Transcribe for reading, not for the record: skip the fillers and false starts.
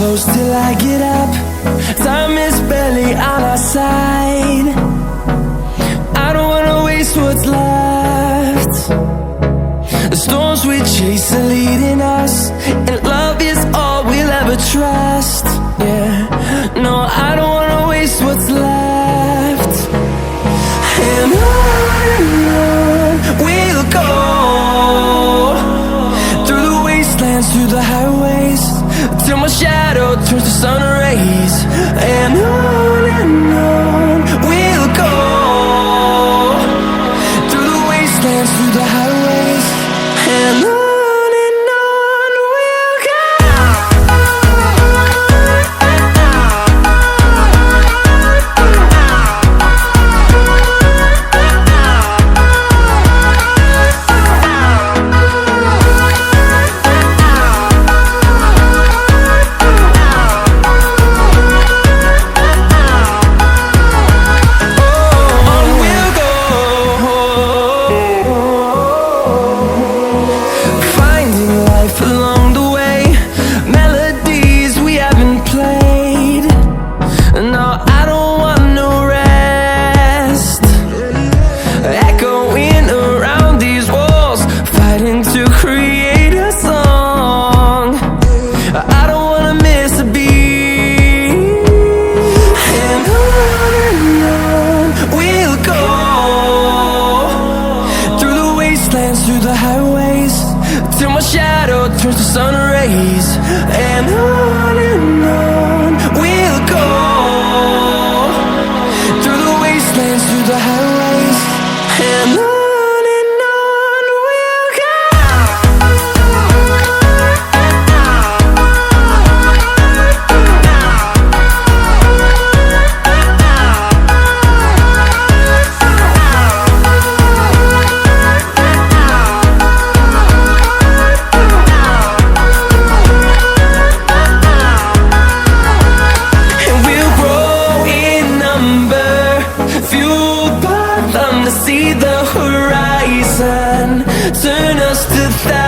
close till I get up. Time is barely on our side. I don't wanna waste what's left. The storms we chase are leading us, and love is all we'll ever trust. Yeah, no, I don't wanna waste what's left. And on we'll go, through the wastelands, through the highways, till my shadow turns to sun rays. And on we'll go, through the wastelands, through the highways, and on we'll go. Along the way, melodies we haven't played. No, I don't want no rest. Echoing around these walls, fighting to create a song. I don't wanna miss a beat. And on we'll go, through the wastelands, through the highways, till my shadow turns to sun rays. And on we'll go, through the wastelands, through the highways, and on we'll go. See the horizon, turn us to thousands.